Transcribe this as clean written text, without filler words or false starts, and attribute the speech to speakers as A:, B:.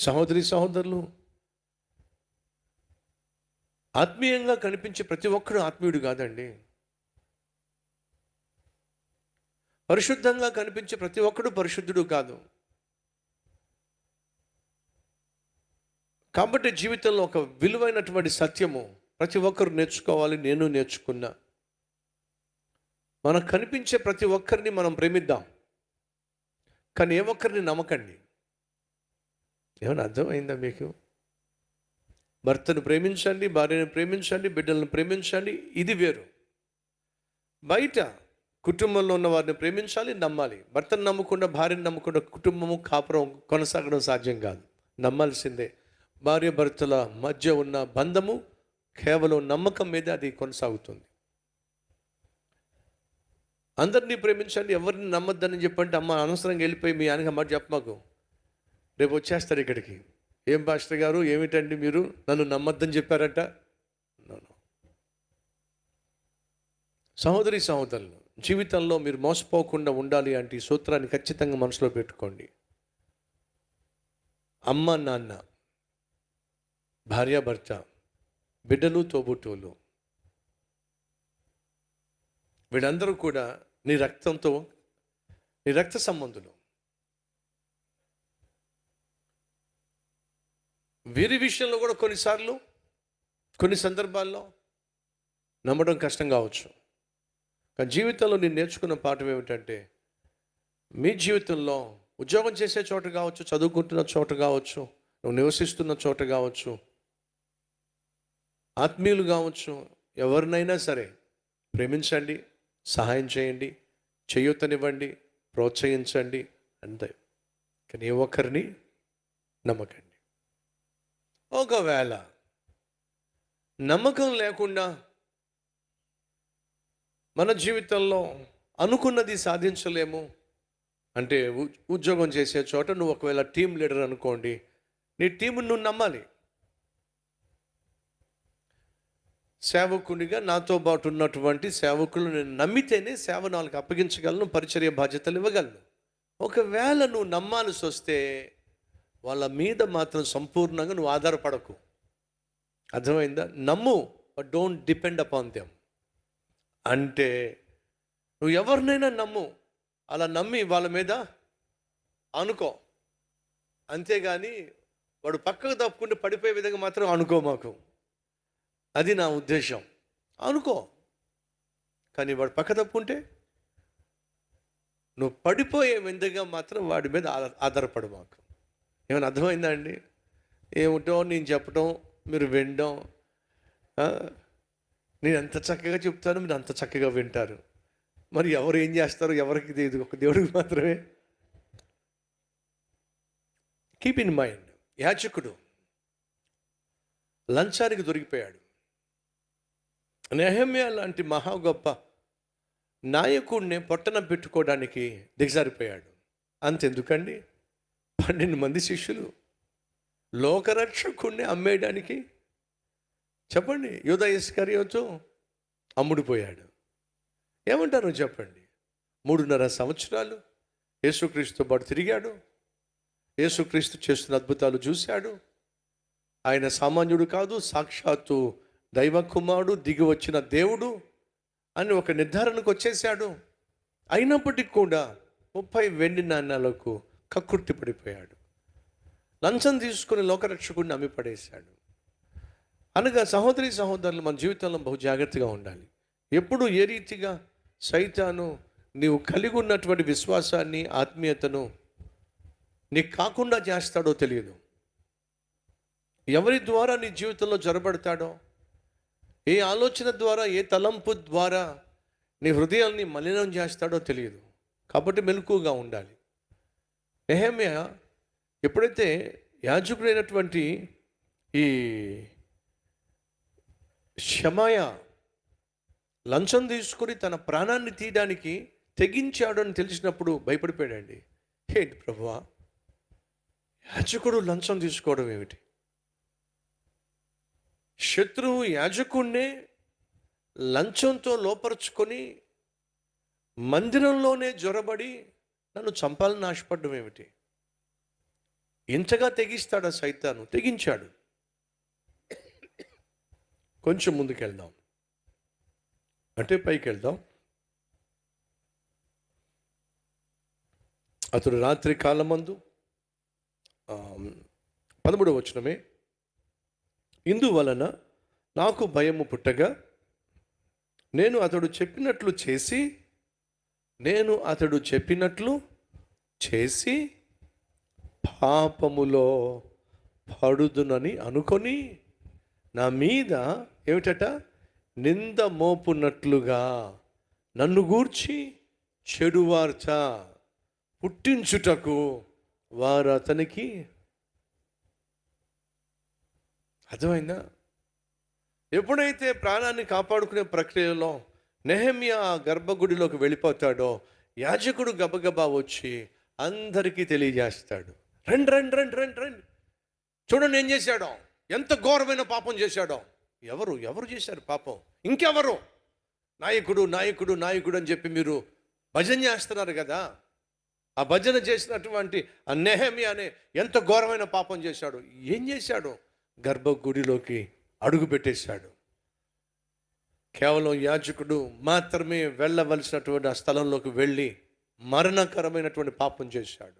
A: సహోదరి సహోదరులు, ఆత్మీయంగా కనిపించే ప్రతి ఒక్కడు ఆత్మీయుడు కాదండి. పరిశుద్ధంగా కనిపించే ప్రతి ఒక్కడు పరిశుద్ధుడు కాదు. కాబట్టి జీవితంలో ఒక విలువైనటువంటి సత్యము ప్రతి ఒక్కరు నేర్చుకోవాలి. నేను నేర్చుకున్నా. మనకు కనిపించే ప్రతి ఒక్కరిని మనం ప్రేమిద్దాం, కానీ ఏ ఒక్కరిని నమ్మకండి. ఏమైనా అర్థమైందా మీకు? భర్తను ప్రేమించండి, భార్యను ప్రేమించండి, బిడ్డలను ప్రేమించండి, ఇది వేరు. బయట కుటుంబంలో ఉన్న వారిని ప్రేమించాలి, నమ్మాలి. భర్తను నమ్మకుండా, భార్యను నమ్మకుండా కుటుంబము కాపురం కొనసాగడం సాధ్యం కాదు. నమ్మాల్సిందే. భార్య భర్తల మధ్య ఉన్న బంధము కేవలం నమ్మకం మీద అది కొనసాగుతుంది. అందరినీ ప్రేమించండి, ఎవరిని నమ్మద్దని చెప్పంటే, అమ్మ అనవసరంగా వెళ్ళిపోయి మీ ఆయనకి మాట చెప్పమాకు, రేపు వచ్చేస్తారు ఇక్కడికి. ఏం పాస్టర్ గారు, ఏమిటండి మీరు నన్ను నమ్మద్దని చెప్పారట? సహోదరి సహోదరులు, జీవితంలో మీరు మోసపోకుండా ఉండాలి అంటే ఈ సూత్రాన్ని ఖచ్చితంగా మనసులో పెట్టుకోండి. అమ్మ నాన్న, భార్యాభర్త, బిడ్డలు, తోబుట్టువులు, వీళ్ళందరూ కూడా నీ రక్తంతో, నీ రక్త సంబంధులు. వీరి విషయంలో కూడా కొన్నిసార్లు, కొన్ని సందర్భాల్లో నమ్మడం కష్టం కావచ్చు. కానీ జీవితంలో నేను నేర్చుకున్న పాఠం ఏమిటంటే, మీ జీవితంలో ఉద్యోగం చేసే చోట కావచ్చు, చదువుకుంటున్న చోట కావచ్చు, నువ్వు నివసిస్తున్న చోట కావచ్చు, ఆత్మీయులు కావచ్చు, ఎవరినైనా సరే ప్రేమించండి, సహాయం చేయండి, చేయూతనివ్వండి, ప్రోత్సహించండి, అంతే. కానీ ఏ ఒక్కరిని నమ్మకండి. ఒకవేళ నమ్మకం లేకుండా మన జీవితంలో అనుకున్నది సాధించలేము అంటే, ఉద్యోగం చేసే చోట నువ్వు ఒకవేళ టీం లీడర్ అనుకోండి, నీ టీంను నువ్వు నమ్మాలి. సేవకునిగా నాతో పాటు ఉన్నటువంటి సేవకులు నేను నమ్మితేనే సేవ వాళ్ళకి అప్పగించగలను, పరిచర్య బాధ్యతలు ఇవ్వగలను. ఒకవేళ నువ్వు నమ్మాల్సి వస్తే వాళ్ళ మీద మాత్రం సంపూర్ణంగా నువ్వు ఆధారపడకు. అర్థమైందా? నమ్ము, but don't depend upon them. అంటే నువ్వు ఎవరినైనా నమ్ము, అలా నమ్మి వాళ్ళ మీద అనుకో, అంతేగాని వాడు పక్కకు తప్పుకుంటే పడిపోయే విధంగా మాత్రం అనుకో మాకు. అది నా ఉద్దేశం. అనుకో, కానీ వాడు పక్క తప్పుకుంటే నువ్వు పడిపోయే విధంగా మాత్రం వాడి మీద ఆధారపడు మాకు. ఏమైనా అర్థమైందా అండి? ఏమిటో నేను చెప్పడం, మీరు వినడం, నేను ఎంత చక్కగా చెప్తాను, మీరు అంత చక్కగా వింటారు. మరి ఎవరు ఏం చేస్తారో ఎవరికి తెలియదు, ఒక దేవుడికి మాత్రమే. కీప్ ఇన్ మైండ్, యాజకుడు లంచానికి దొరికిపోయాడు. నెహెమ్యా లాంటి మహా గొప్ప నాయకుడిని పొట్టన పెట్టుకోవడానికి దిగజారిపోయాడు. అంతెందుకండి, 12 మంది శిష్యులు లోకరక్షకుడిని అమ్మేయడానికి, చెప్పండి, యూదా ఇస్కరియోతు అమ్ముడిపోయాడు. ఏమంటారు చెప్పండి? 3.5 సంవత్సరాలు యేసుక్రీస్తుతో పాటు తిరిగాడు, యేసుక్రీస్తు చేస్తున్న అద్భుతాలు చూశాడు. ఆయన సామాన్యుడు కాదు, సాక్షాత్తు దైవ కుమారుడు, దిగి వచ్చిన దేవుడు అని ఒక నిర్ధారణకు వచ్చేసాడు. అయినప్పటికీ కూడా 30 వెండి నాణ్యాలకు కక్కుర్తి పడిపోయాడు. లంచం తీసుకుని లోకరక్షకుడిని అమ్మి పడేశాడు. అనగా సహోదరి సహోదరులు, మన జీవితంలో బహు జాగ్రత్తగా ఉండాలి. ఎప్పుడు ఏ రీతిగా సైతాను నీవు కలిగి ఉన్నటువంటి విశ్వాసాన్ని, ఆత్మీయతను నీకు కాకుండా చేస్తాడో తెలియదు. ఎవరి ద్వారా నీ జీవితంలో జొరబడతాడో, ఏ ఆలోచన ద్వారా, ఏ తలంపు ద్వారా నీ హృదయాన్ని మలినం చేస్తాడో తెలియదు. కాబట్టి మెలకువగా ఉండాలి. నెహెమ్యా ఎప్పుడైతే యాజకుడైనటువంటి ఈ షమాయా లంచం తీసుకొని తన ప్రాణాన్ని తీయడానికి తెగించాడు అని తెలిసినప్పుడు భయపడిపోయాడండి. ఏంటి ప్రభువా, యాజకుడు లంచం తీసుకోవడం ఏమిటి? శత్రువు యాజకుడినే లంచంతో లోపరుచుకొని మందిరంలోనే జొరబడి నన్ను చంపాలని ఆశపడ్డం ఏమిటి? ఇంతగా తెగిస్తాడా సైతాను? తెగించాడు. కొంచెం ముందుకెళ్దాం, అంటే పైకి వెళ్దాం. అతడు రాత్రి కాలమందు 13వ వచనమే, ఇందువలన నాకు భయము పుట్టగా నేను అతడు చెప్పినట్లు చేసి పాపములో పడుదునని అనుకొని నా మీద ఏమిటట నింద మోపునట్లుగా నన్ను గూర్చి చెడు వార్త పుట్టించుటకు వారు అతనికి. అర్థమైందా? ఎప్పుడైతే ప్రాణాన్ని కాపాడుకునే ప్రక్రియలో నెహెమ్యా గర్భగుడిలోకి వెళ్ళిపోతాడో, యాజకుడు గబగబా వచ్చి అందరికీ తెలియజేస్తాడు, రండి రండి రండి రండి రండి, చూడండి ఏం చేశాడో, ఎంత ఘోరమైన పాపం చేశాడో. ఎవరు చేశారు పాపం? ఇంకెవరు? నాయకుడు నాయకుడు నాయకుడు అని చెప్పి మీరు భజన చేస్తున్నారు కదా. ఆ భజన చేసినటువంటి ఆ నెహెమ్యా అనే ఎంత ఘోరమైన పాపం చేశాడు. ఏం చేశాడు? గర్భగుడిలోకి అడుగు పెట్టేశాడు. కేవలం యాజకుడు మాత్రమే వెళ్ళవలసినటువంటి ఆ స్థలంలోకి వెళ్ళి మరణకరమైనటువంటి పాపం చేశాడు.